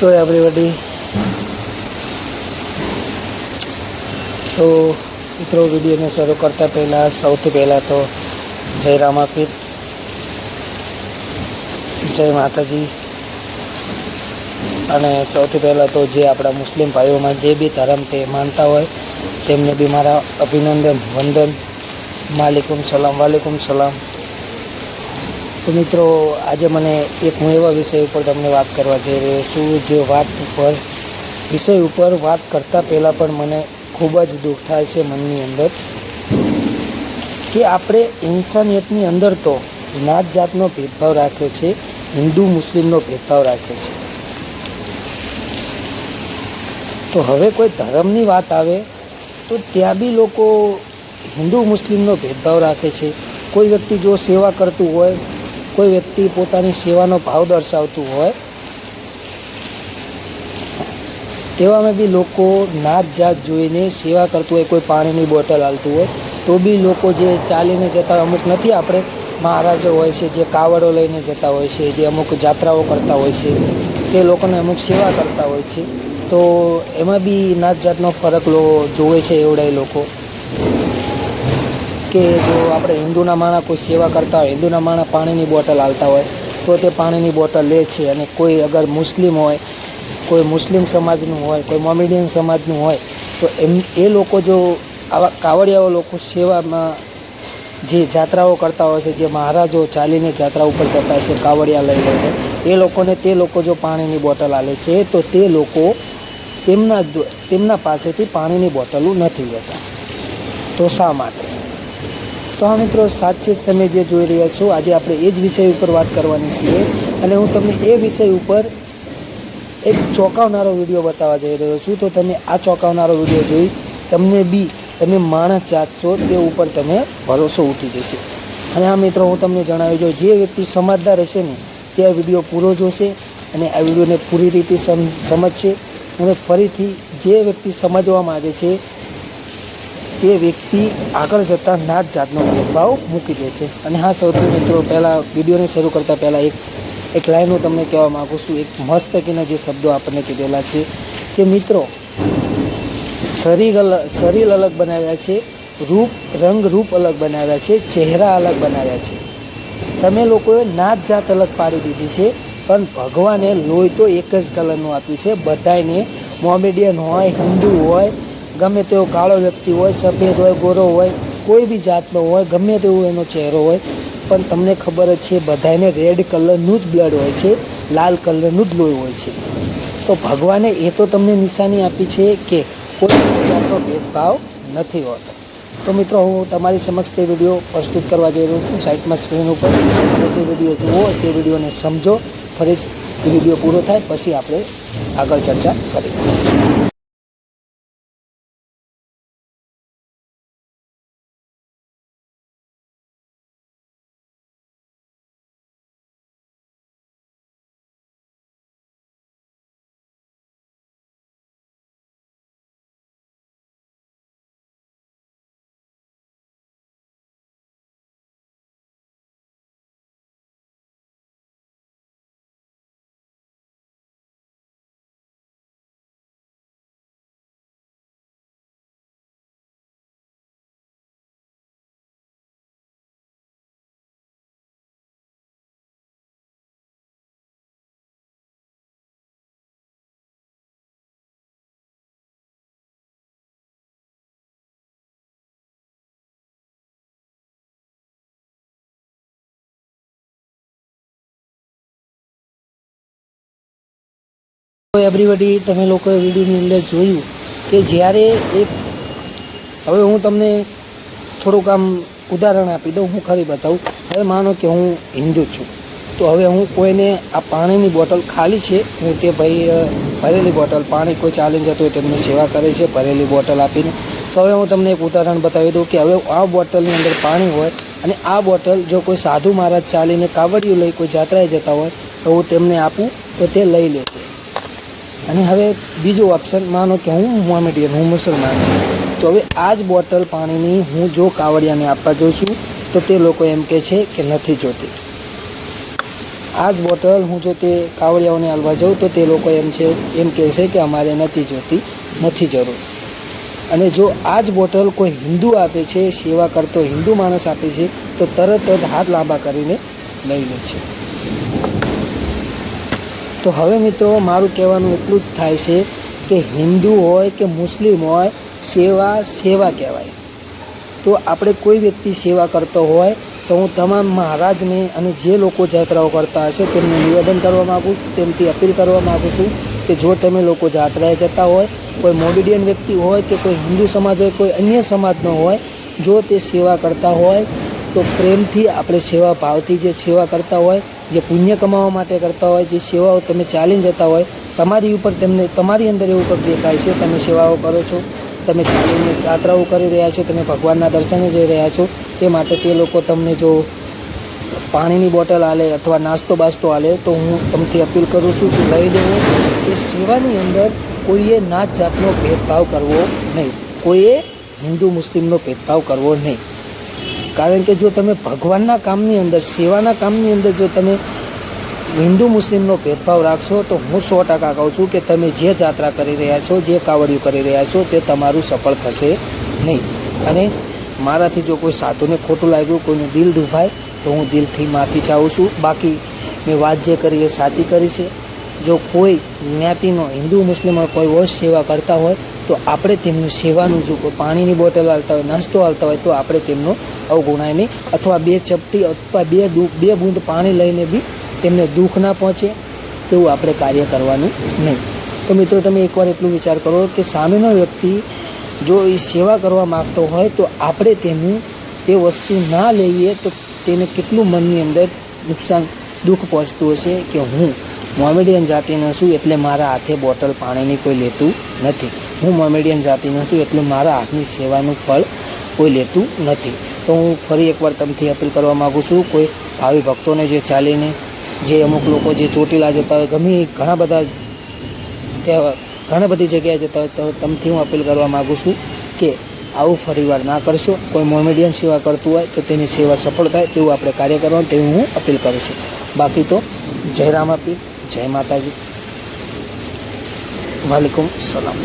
So everybody तो मित्रों video ने शुरू करता पहला सौथी पहला तो जय रामापीर, जय माताजी। અને સૌથી પહેલાં તો જે આપણા મુસ્લિમ ભાઈઓમાં જે બી ધર્મ તે માનતા હોય તેમને બી મારા અભિનંદન વંદન, માલિકુમ સલામ વાલેકુમ સલામ। તો મિત્રો આજે મને એક હું એવા વિષય ઉપર તમને વાત કરવા જઈ રહ્યો છું જે વિષય ઉપર વાત કરતાં પહેલાં પણ મને ખૂબ જ દુઃખ થાય છે મનની અંદર કે આપણે ઇન્સાનિયતની અંદર તો નાત જાતનો ભેદભાવ રાખ્યો છે, હિન્દુ મુસ્લિમનો ભેદભાવ રાખ્યો છે। તો હવે કોઈ ધર્મની વાત આવે તો ત્યાં બી લોકો હિન્દુ મુસ્લિમનો ભેદભાવ રાખે છે। કોઈ વ્યક્તિ જો સેવા કરતું હોય, કોઈ વ્યક્તિ પોતાની સેવાનો ભાવ દર્શાવતું હોય, તેવામાં બી લોકો નાત જાત જોઈને સેવા કરતું હોય। કોઈ પાણીની બોટલ હાલતું હોય તો બી લોકો જે ચાલીને જતા હોય, અમુક નથી આપણે મહારાજો હોય છે જે કાવડો લઈને જતા હોય છે, જે અમુક જાત્રાઓ કરતા હોય છે, તે લોકોને અમુક સેવા કરતા હોય છે। તો એમાં બી નાત જાતનો ફરક જોવે છે એવડાય લોકો કે જો આપણે હિન્દુના માણસ કોઈ સેવા કરતા હોય, હિન્દુના માણસ પાણીની બોટલ હાલતા હોય તો તે પાણીની બોટલ લે છે, અને કોઈ અગર મુસ્લિમ હોય, કોઈ મુસ્લિમ સમાજનું હોય, કોઈ મોમેડિયન સમાજનું હોય તો એ લોકો જો આવા કાવડિયાઓ લોકો સેવામાં જે જાત્રાઓ કરતા હોય છે, જે મહારાજો ચાલીને જાત્રા ઉપર જતા હોય છે કાવડિયા લઈ લઈને, એ લોકોને તે લોકો જો પાણીની બોટલ હાલે છે તો તે લોકો તેમના પાસેથી પાણીની બોટલો નથી લેતા। તો શા માટે? તો હા મિત્રો, સાચે તમે જે જોઈ રહ્યા છો આજે આપણે એ જ વિષય ઉપર વાત કરવાની છીએ, અને હું તમને એ વિષય ઉપર એક ચોંકાવનારો વિડીયો બતાવવા જઈ રહ્યો છું। તો તમે આ ચોંકાવનારો વિડીયો જોઈ તમે માણસ જાત છો તે ઉપર તમે ભરોસો ઉઠી જશે। અને આ મિત્રો હું તમને જણાવી દઉં, જે વ્યક્તિ સમજદાર હશે ને તે આ વિડીયો પૂરો જોશે અને આ વિડીયોને પૂરી રીતે સમજશે, અને ફરીથી જે વ્યક્તિ સમજવા માગે છે તે વ્યક્તિ આગળ જતાં નાત જાતનો ભેદભાવ મૂકી દેશે। અને હા, સૌથી મિત્રો પહેલાં વિડીયોને શરૂ કરતાં પહેલાં એક લાઈન હું તમને કહેવા માગું છું। એક મસ્તકીના જે શબ્દો આપણને કીધેલા છે કે મિત્રો, શરીર અલગ બનાવ્યા છે, રૂપ અલગ બનાવ્યા છે, ચહેરા અલગ બનાવ્યા છે, તમે લોકોએ નાત જાત અલગ પાડી દીધી છે, પણ ભગવાને લોહી તો એક જ કલરનું આપ્યું છે બધાને। મોમેડિયન હોય, હિન્દુ હોય, ગમે તેવો કાળો વ્યક્તિ હોય, સફેદ હોય, ગોરો હોય, કોઈ બી જાતનો હોય, ગમે તેવો એનો ચહેરો હોય, પણ તમને ખબર જ છે બધાને રેડ કલરનું જ બ્લડ હોય છે, લાલ કલરનું જ લોહી હોય છે। તો ભગવાને એ તો તમને નિશાની આપી છે કે કોઈ જાતનો ભેદભાવ નથી હોતો। તો મિત્રો હું તમારી સમક્ષ તે વિડીયો પ્રસ્તુત કરવા જઈ રહ્યો છું સાઇટમાં સ્ક્રીન ઉપર, અને તે વિડીયો જુઓ, તે વિડીયોને સમજો, ફરી વિડીયો પૂરો થાય પછી આપણે આગળ ચર્ચા કરીએ। તો એવરીબડી, તમે લોકોએ વિડીયોની અંદર જોયું કે જ્યારે હવે હું તમને થોડુંક આમ ઉદાહરણ આપી દઉં, હું ખરી બતાવું। હવે માનો કે હું હિન્દુ છું, તો હવે હું કોઈને આ પાણીની બોટલ ખાલી છે અને તે ભાઈ ભરેલી બોટલ, પાણી કોઈ ચાલીને જતું હોય તેમની સેવા કરે છે ભરેલી બોટલ આપીને। તો હવે હું તમને એક ઉદાહરણ બતાવી દઉં કે હવે આ બોટલની અંદર પાણી હોય અને આ બોટલ જો કોઈ સાધુ મહારાજ ચાલીને કાવડિયું લઈ કોઈ જાત્રાએ જતા હોય તો હું તેમને આપું તો તે લઈ લેશે। અને હવે બીજું ઓપ્શન, માનો કે હું મોમેડિયન, હું મુસલમાન છું, તો હવે આ જ બોટલ પાણીની હું જો કાવડિયાને આપવા જાઉં છું તો તે લોકો એમ કહે છે કે નથી જોતી। આ જ બોટલ હું જો તે કાવડિયાઓને હાલવા જાઉં તો તે લોકો એમ કહે છે કે અમારે નથી જોતી, નથી જરૂર. અને જો આ જ બોટલ કોઈ હિન્દુ આપે છે, સેવા કરતો હિન્દુ માણસ આપે છે, તો તરત જ હાથ લાંબા કરીને લઈ લે છે. તો હવે મિત્રો મારું કહેવાનું એટલું જ થાય છે કે હિન્દુ હોય કે મુસ્લિમ હોય, સેવા કહેવાય. તો આપણે કોઈ વ્યક્તિ સેવા કરતો હોય તો હું તમામ મહારાજને અને જે લોકો જાત્રાઓ કરતા હશે તેમને નિવેદન કરવા માગું છું, તેમથી અપીલ કરવા માગું છું કે જો તમે લોકો જાત્રાએ જતા હોય, કોઈ મોમેડિયન વ્યક્તિ હોય કે કોઈ હિન્દુ સમાજ હોય, કોઈ અન્ય સમાજનો હોય, જો તે સેવા કરતા હોય તો પ્રેમથી આપણે સેવા ભાવથી જે સેવા કરતા હોય, જે પુણ્ય કમાવા માટે કરતા હોય, જે સેવાઓ તમે ચાલીને જતા હોય, તમારી અંદર એવું કંઈક દેખાય છે, તમે સેવાઓ કરો છો, તમે ચાલીને યાત્રાઓ કરી રહ્યા છો, તમે ભગવાનના દર્શને જઈ રહ્યા છો, તે માટે તે લોકો તમને જો પાણીની બોટલ આલે અથવા નાસ્તો બાસ્તો આલે તો હું તમને અપીલ કરું છું કે લઈ લેવું. એ સેવાની અંદર કોઈએ નાત જાતનો ભેદભાવ કરવો નહીં, કોઈએ હિન્દુ મુસ્લિમનો ભેદભાવ કરવો નહીં. કારણ કે જો તમે ભગવાનના કામની અંદર, સેવાના કામની અંદર જો તમે હિન્દુ મુસ્લિમનો ભેદભાવ રાખશો તો હું 100% કહું છું કે તમે જે જાત્રા કરી રહ્યા છો, જે કાવડિયું કરી રહ્યા છો તે તમારું સફળ થશે નહીં. અને મારાથી જો કોઈ સાધુને ખોટું લાગ્યું, કોઈનું દિલ દુભાય તો હું દિલથી માફી ચાહું છું. બાકી મેં વાત જે કરી એ સાચી કરી છે. જો કોઈ જ્ઞાતિનો હિન્દુ મુસ્લિમ કોઈ હોય સેવા કરતા હોય તો આપણે તેમનું સેવાનું, જો કોઈ પાણીની બોટલ હાલતા હોય, નાસ્તો હાલતા હોય તો આપણે તેમનો અવગુણાય નહીં, અથવા 2 ચપટી અથવા 2 બૂંદ પાણી લઈને બી તેમને દુઃખ ના પહોંચે તેવું આપણે કાર્ય કરવાનું નહીં. તો મિત્રો તમે એકવાર એટલું વિચાર કરો કે સામેનો વ્યક્તિ જો એ સેવા કરવા માગતો હોય તો આપણે તે વસ્તુ ના લઈએ તો તેને કેટલું મનની અંદર દુઃખ પહોંચતું હશે કે હું મોમેડિયન જાતિનો છું એટલે મારા હાથે બોટલ પાણીની કોઈ લેતું નથી, હું મોમેડિયન જાતિનો છું એટલે મારા હાથની સેવાનું ફળ કોઈ લેતું નથી. તો હું ફરી એકવાર તમને અપીલ કરવા માગું છું, કોઈ ભાવિ ભક્તોને જે ચાલીને જે અમુક લોકો જે ચોટીલા જતા હોય, ઘણા બધી જગ્યાએ જતા હોય, તો તમથી હું અપીલ કરવા માગું છું કે આવું ફરીવાર ના કરશો. કોઈ મોમેડિયન સેવા કરતું હોય તો તેની સેવા સફળ થાય તેવું આપણે કાર્ય કરવાનું, તેવું હું અપીલ કરું છું. બાકી તો જય રામ, અપીલ, જય માતાજી, વાલેકુમ સલામ.